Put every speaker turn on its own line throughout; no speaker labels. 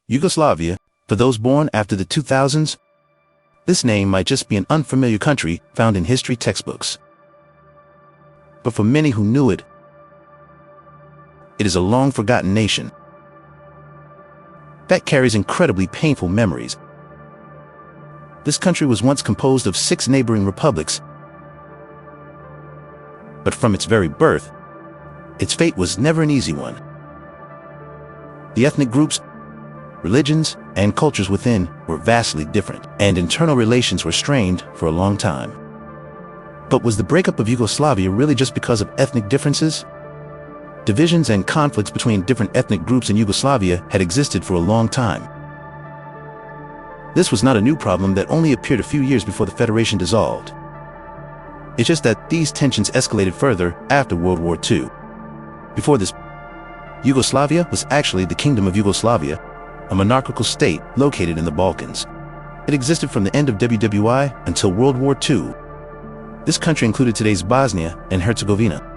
Yugoslavia, for those born after the 2000s, this name might just be an unfamiliar country found in history textbooks. But for many who knew it, it is a long-forgotten nation that carries incredibly painful memories. This country was once composed of 6 neighboring republics, but from its very birth, its fate was never an easy one. The ethnic groups, religions, and cultures within were vastly different, and internal relations were strained for a long time. But was the breakup of Yugoslavia really just because of ethnic differences? Divisions and conflicts between different ethnic groups in Yugoslavia had existed for a long time. This was not a new problem that only appeared a few years before the Federation dissolved. It's just that these tensions escalated further after World War II. Before this, Yugoslavia was actually the Kingdom of Yugoslavia, a monarchical state located in the Balkans. It existed from the end of WWI until World War II. This country included today's Bosnia and Herzegovina,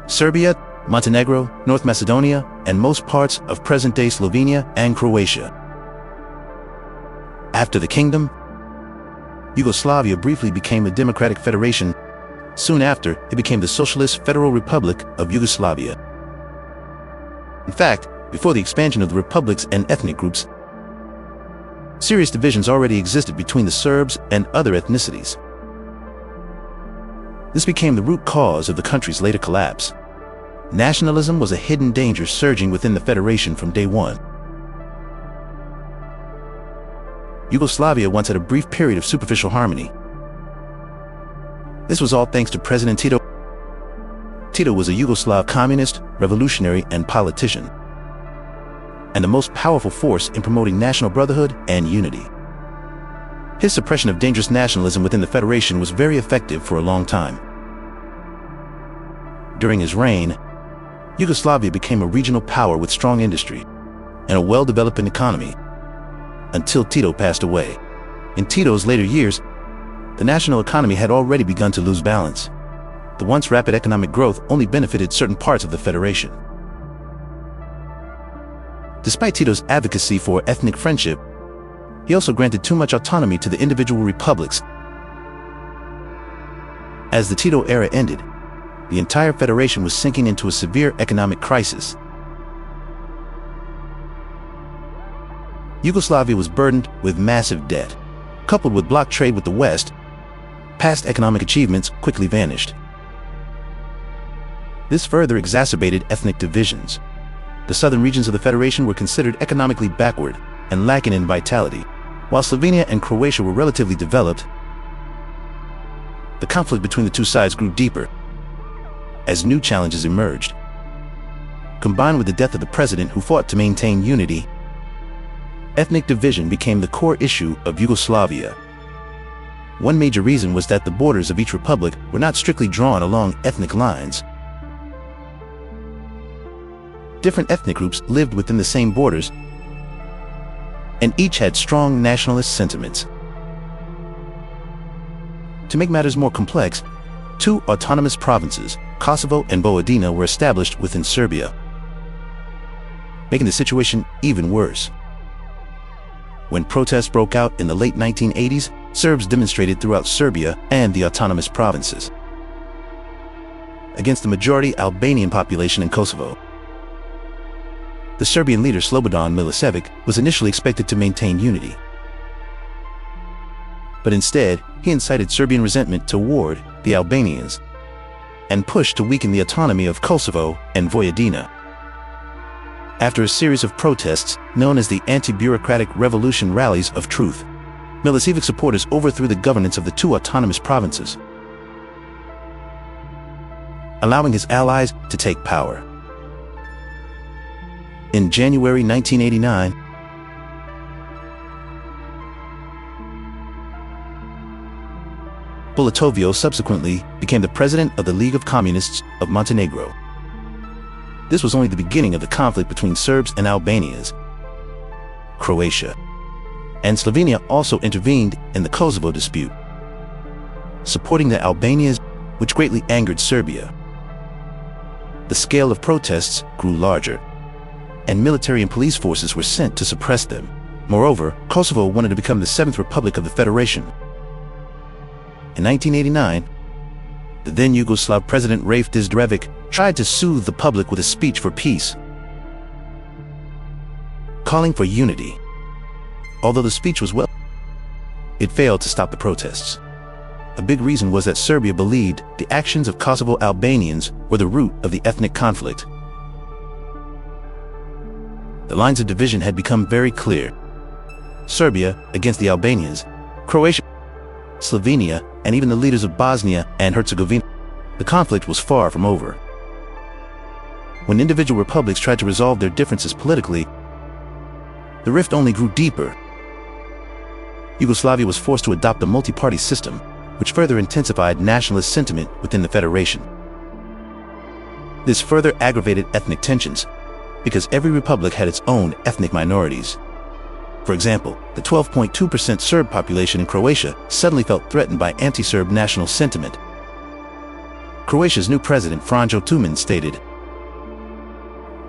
Serbia, Montenegro, North Macedonia, and most parts of present-day Slovenia and Croatia. After the kingdom, Yugoslavia briefly became a democratic federation. Soon after, it became the Socialist Federal Republic of Yugoslavia. In fact, before the expansion of the republics and ethnic groups, serious divisions already existed between the Serbs and other ethnicities. This became the root cause of the country's later collapse. Nationalism was a hidden danger surging within the federation from day one. Yugoslavia once had a brief period of superficial harmony. This was all thanks to President Tito. Tito was a Yugoslav communist, revolutionary, and politician, and the most powerful force in promoting national brotherhood and unity. His suppression of dangerous nationalism within the Federation was very effective for a long time. During his reign, Yugoslavia became a regional power with strong industry and a well-developing economy, until Tito passed away. In Tito's later years, the national economy had already begun to lose balance. The once rapid economic growth only benefited certain parts of the Federation. Despite Tito's advocacy for ethnic friendship, he also granted too much autonomy to the individual republics. As the Tito era ended, the entire Federation was sinking into a severe economic crisis. Yugoslavia was burdened with massive debt. Coupled with block trade with the West, past economic achievements quickly vanished. This further exacerbated ethnic divisions. The southern regions of the Federation were considered economically backward and lacking in vitality, while Slovenia and Croatia were relatively developed. The conflict between the two sides grew deeper as new challenges emerged. Combined with the death of the president who fought to maintain unity, ethnic division became the core issue of Yugoslavia. One major reason was that the borders of each republic were not strictly drawn along ethnic lines. Different ethnic groups lived within the same borders, and each had strong nationalist sentiments. To make matters more complex, 2 autonomous provinces, Kosovo and Vojvodina, were established within Serbia, making the situation even worse. When protests broke out in the late 1980s, Serbs demonstrated throughout Serbia and the autonomous provinces against the majority Albanian population in Kosovo. The Serbian leader Slobodan Milosevic was initially expected to maintain unity, but instead he incited Serbian resentment toward the Albanians and pushed to weaken the autonomy of Kosovo and Vojvodina. After a series of protests known as the Anti-Bureaucratic Revolution Rallies of Truth, Milosevic's supporters overthrew the governance of the 2 autonomous provinces, allowing his allies to take power. In January 1989, Bulatovio subsequently became the president of the League of Communists of Montenegro. This was only the beginning of the conflict between Serbs and Albanians. Croatia and Slovenia also intervened in the Kosovo dispute, supporting the Albanians, which greatly angered Serbia. The scale of protests grew larger. and military and police forces were sent to suppress them. Moreover, Kosovo wanted to become the seventh republic of the Federation. In 1989, the then Yugoslav president Raif Dizderevic tried to soothe the public with a speech for peace, calling for unity. Although the speech was it failed to stop the protests. A big reason was that Serbia believed the actions of Kosovo Albanians were the root of the ethnic conflict. The lines of division had become very clear. Serbia against the Albanians, Croatia, Slovenia, and even the leaders of Bosnia and Herzegovina. The conflict was far from over. When individual republics tried to resolve their differences politically, the rift only grew deeper. Yugoslavia was forced to adopt a multi-party system, which further intensified nationalist sentiment within the Federation. This further aggravated ethnic tensions, because every republic had its own ethnic minorities. For example, the 12.2% Serb population in Croatia suddenly felt threatened by anti-Serb national sentiment. Croatia's new president, Franjo Tuđman, stated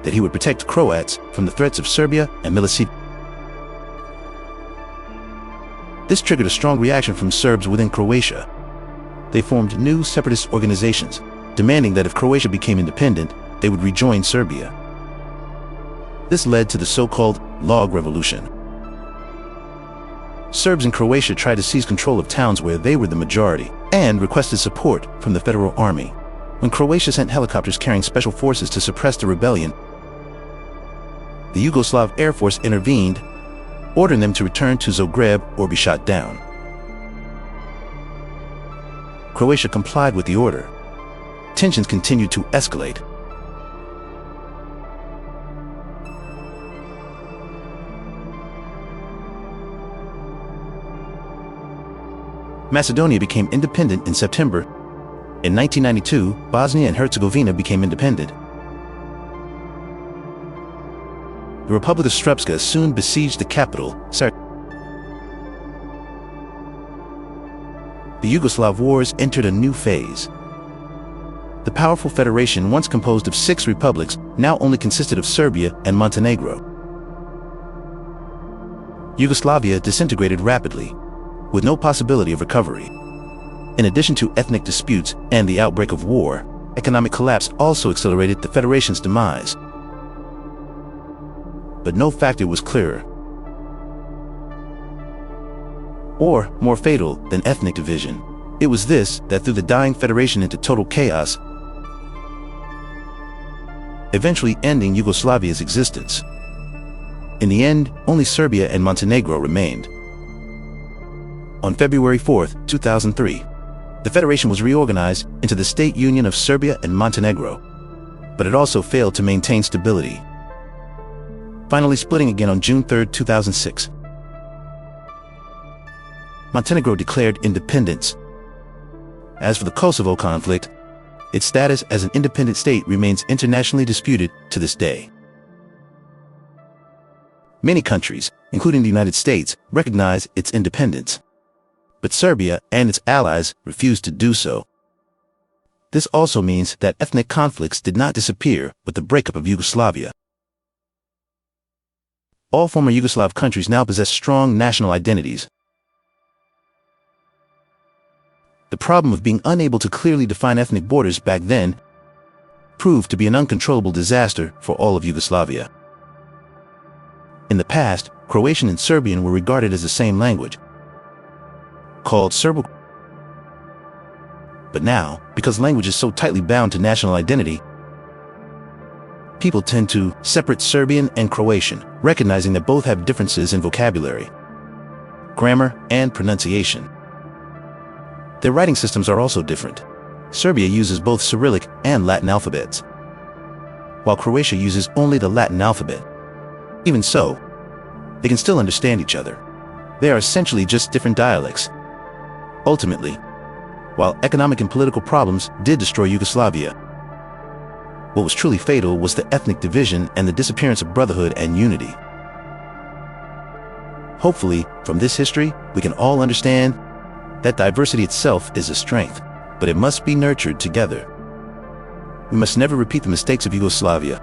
that he would protect Croats from the threats of Serbia and Milosevic. This triggered a strong reaction from Serbs within Croatia. They formed new separatist organizations, demanding that if Croatia became independent, they would rejoin Serbia. This led to the so-called Log Revolution. Serbs in Croatia tried to seize control of towns where they were the majority and requested support from the Federal Army. When Croatia sent helicopters carrying special forces to suppress the rebellion, the Yugoslav Air Force intervened, ordering them to return to Zagreb or be shot down. Croatia complied with the order. Tensions continued to escalate. Macedonia became independent in September. In 1992, Bosnia and Herzegovina became independent. The Republic of Srpska soon besieged the capital, Sarajevo. The Yugoslav wars entered a new phase. The powerful federation, once composed of 6 republics, now only consisted of Serbia and Montenegro. Yugoslavia disintegrated rapidly, with no possibility of recovery. In addition to ethnic disputes and the outbreak of war, economic collapse also accelerated the Federation's demise. But no factor was clearer or more fatal than ethnic division. It was this that threw the dying Federation into total chaos, eventually ending Yugoslavia's existence. In the end, only Serbia and Montenegro remained. On February 4, 2003, the Federation was reorganized into the State Union of Serbia and Montenegro, but it also failed to maintain stability, finally splitting again on June 3, 2006. Montenegro declared independence. As for the Kosovo conflict, its status as an independent state remains internationally disputed to this day. Many countries, including the United States, recognize its independence, but Serbia and its allies refused to do so. This also means that ethnic conflicts did not disappear with the breakup of Yugoslavia. All former Yugoslav countries now possess strong national identities. The problem of being unable to clearly define ethnic borders back then proved to be an uncontrollable disaster for all of Yugoslavia. In the past, Croatian and Serbian were regarded as the same language, called Serbo. But now, because language is so tightly bound to national identity, people tend to separate Serbian and Croatian, recognizing that both have differences in vocabulary, grammar, and pronunciation. Their writing systems are also different. Serbia uses both Cyrillic and Latin alphabets, while Croatia uses only the Latin alphabet. Even so, they can still understand each other. They are essentially just different dialects. Ultimately, while economic and political problems did destroy Yugoslavia, what was truly fatal was the ethnic division and the disappearance of brotherhood and unity. Hopefully, from this history, we can all understand that diversity itself is a strength, but it must be nurtured together. We must never repeat the mistakes of Yugoslavia.